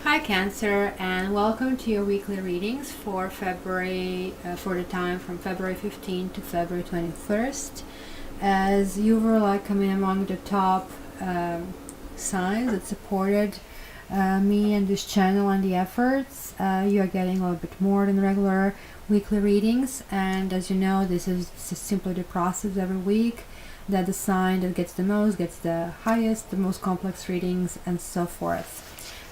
Hi Cancer, and welcome to your weekly readings for February, for the time from February 15th to February 21st. As you were among the top signs that supported me and this channel and the efforts, you are getting a little bit more than regular weekly readings. And as you know, this is simply the process every week that the sign that gets the most gets the highest, the most complex readings, and so forth.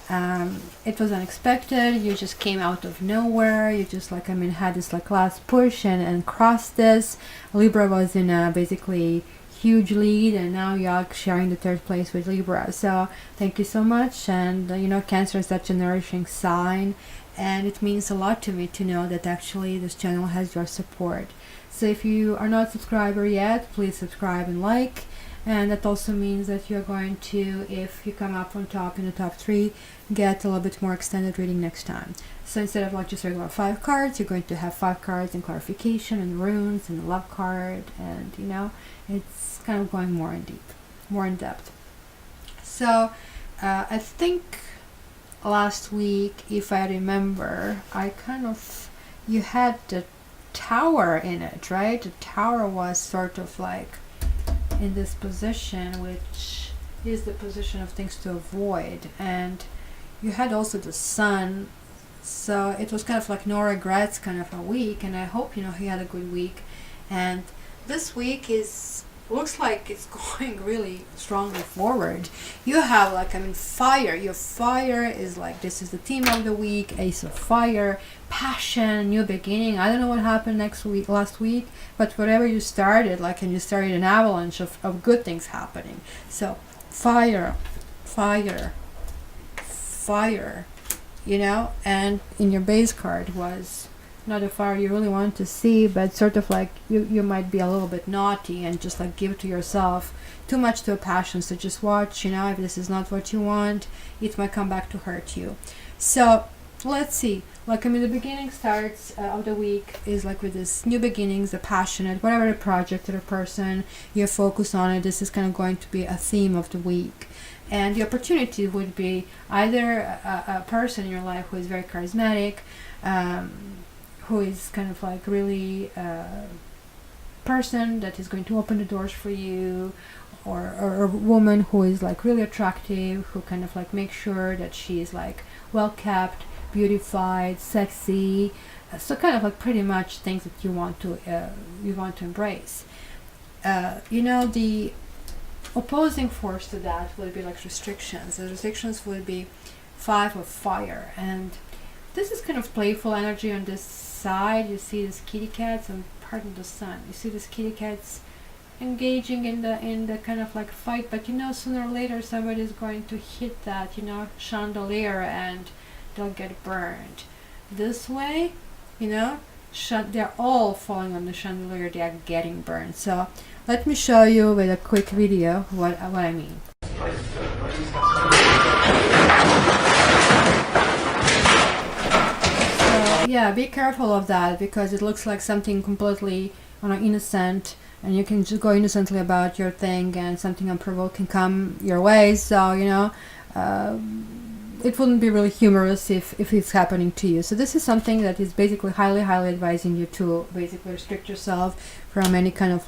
It was unexpected. You just came out of nowhere. You just had this last push and crossed this. Libra was in a basically huge lead, and now you're sharing the third place with Libra. So thank you so much. And Cancer is such a nourishing sign, and it means a lot to me to know that actually this channel has your support. So if you are not a subscriber yet, please subscribe and like. And that also means that you're going to, if you come up on top in the top 3, get a little bit more extended reading next time. So instead of just regular 5 cards, you're going to have 5 cards and clarification and runes and a love card, and it's kind of going more in depth. So I think last week, if I remember, you had the Tower in it, right? The Tower was sort of in this position, which is the position of things to avoid, and you had also the Sun, so it was kind of no regrets kind of a week. And I hope he had a good week. And this week looks like it's going really strongly forward. You have fire. Your fire is this is the theme of the week. Ace of Fire, passion, new beginning. I don't know what happened last week, but whatever you started, and you started an avalanche of good things happening. So fire, and in your base card was not a fire you really want to see, but sort of you might be a little bit naughty and just give to yourself too much to a passion. So just watch, if this is not what you want, it might come back to hurt you. So let's see. The beginning starts of the week is with this new beginnings, the passionate, whatever the project or the person you're focused on it. This is kind of going to be a theme of the week. And the opportunity would be either a person in your life who is very charismatic, who is kind of really person that is going to open the doors for you, or a woman who is really attractive, who kind of make sure that she is well kept, beautified, sexy. So kind of pretty much things that you want to embrace. The opposing force to that will be restrictions. The restrictions will be 5 of Fire, and this is kind of playful energy on this side. You see these kitty cats, and pardon the sun. You see these kitty cats engaging in the kind of fight, but sooner or later somebody is going to hit that chandelier and they'll get burned. This way, they're all falling on the chandelier. They are getting burned. So let me show you with a quick video what I mean. Yeah, be careful of that, because it looks like something completely innocent, and you can just go innocently about your thing, and something unprovoked can come your way. So it wouldn't be really humorous if it's happening to you. So this is something that is basically highly advising you to basically restrict yourself from any kind of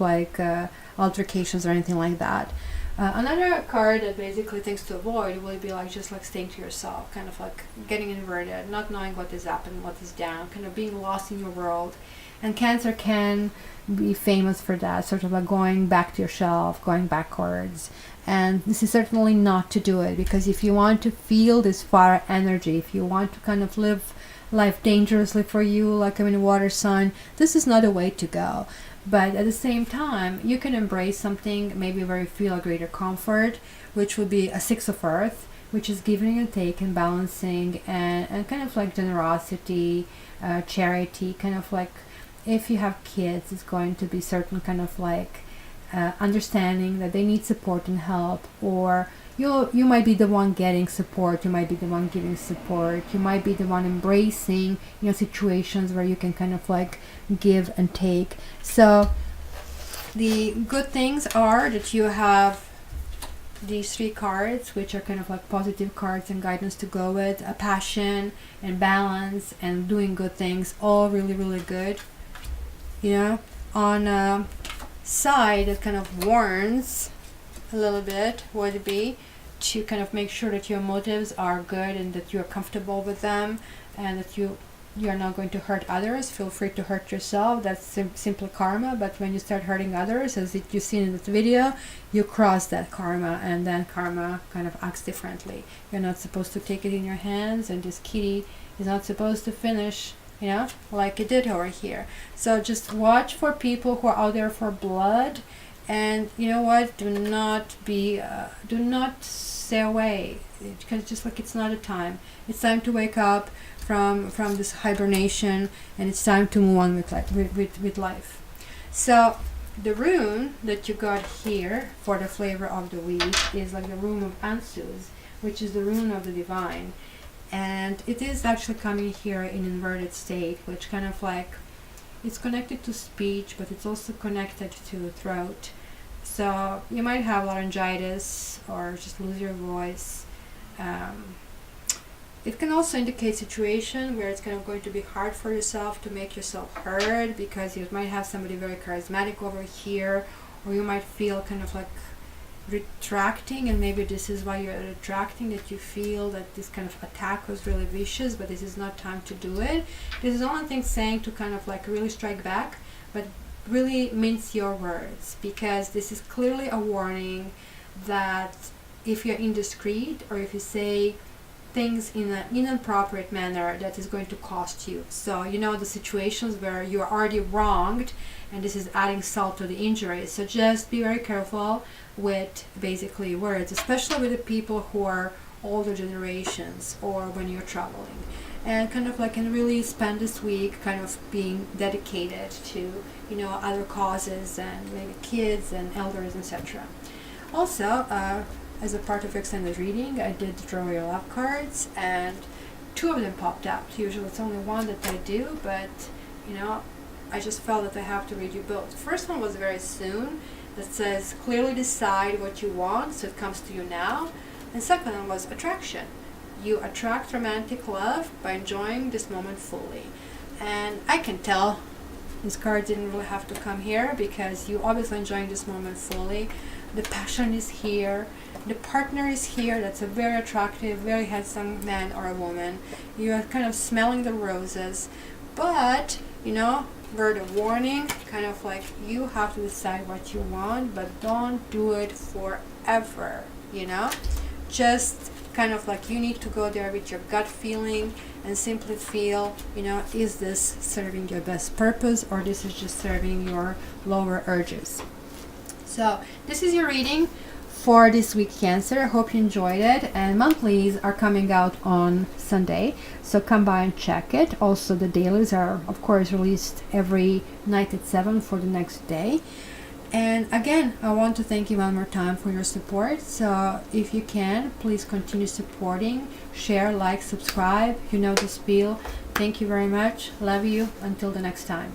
altercations or anything like that. Another card that basically things to avoid will be just staying to yourself, kind of getting inverted, not knowing what is up and what is down, kind of being lost in your world. And Cancer can be famous for that, sort of going back to yourself, going backwards. And this is certainly not to do it, because if you want to feel this fire energy, if you want to kind of live life dangerously for you, water sign, this is not a way to go. But at the same time, you can embrace something maybe where you feel a greater comfort, which would be a 6 of Earth, which is giving and taking, balancing, and kind of generosity, charity, kind of if you have kids, it's going to be certain kind of understanding that they need support and help, or you might be the one getting support, you might be the one giving support, you might be the one embracing situations where you can kind of give and take. So the good things are that you have these 3 cards, which are kind of like positive cards and guidance to go with, a passion and balance and doing good things, all really, really good. You know, on a side that kind of warns a little bit would be to kind of make sure that your motives are good and that you're comfortable with them, and that you're not going to hurt others. Feel free to hurt yourself. That's simple karma. But when you start hurting others, as you've seen in that video, you cross that karma, and then karma kind of acts differently. You're not supposed to take it in your hands, and this kitty is not supposed to finish, you know, like it did over here. So just watch for people who are out there for blood, and you know what? Do not stay away. Because just like it's not a time. It's time to wake up from this hibernation, and it's time to move on with life. So the rune that you got here for the flavor of the week is like the rune of Ansus, which is the rune of the divine, and it is actually coming here in inverted state, which kind of like it's connected to speech, but it's also connected to throat. So you might have laryngitis or just lose your voice. It can also indicate situation where it's kind of going to be hard for yourself to make yourself heard, because you might have somebody very charismatic over here, or you might feel kind of like retracting, and maybe this is why you're retracting, that you feel that this kind of attack was really vicious, but this is not time to do it. This is the only thing saying to kind of like really strike back, but really mince your words, because this is clearly a warning that if you're indiscreet or if you say things in an inappropriate manner, that is going to cost you. So you know the situations where you're already wronged, and this is adding salt to the injury. So just be very careful with basically words, especially with the people who are older generations or when you're traveling, and kind of like, and really spend this week kind of being dedicated to, you know, other causes and maybe kids and elders, etc. Also, as a part of extended reading, I did draw your love cards, and 2 of them popped up. Usually it's only 1 that I do, but you know, I just felt that I have to read you both. The first one was very soon, that says clearly decide what you want, so it comes to you now. And second one was attraction. You attract romantic love by enjoying this moment fully. And I can tell this card didn't really have to come here, because you obviously enjoying this moment fully. The passion is here. The partner is here. That's a very attractive, very handsome man or a woman. You are kind of smelling the roses. But, you know, word of warning, kind of like you have to decide what you want, but don't do it forever, you know? Just kind of like you need to go there with your gut feeling and simply feel, you know, is this serving your best purpose, or this is just serving your lower urges. So this is your reading for this week, Cancer. I hope you enjoyed it, and monthlies are coming out on Sunday, so come by and check it. Also the dailies are of course released every night at 7 for the next day. And again, I want to thank you one more time for your support. So if you can, please continue supporting, share, like, subscribe. You know the spiel. Thank you very much. Love you. Until the next time.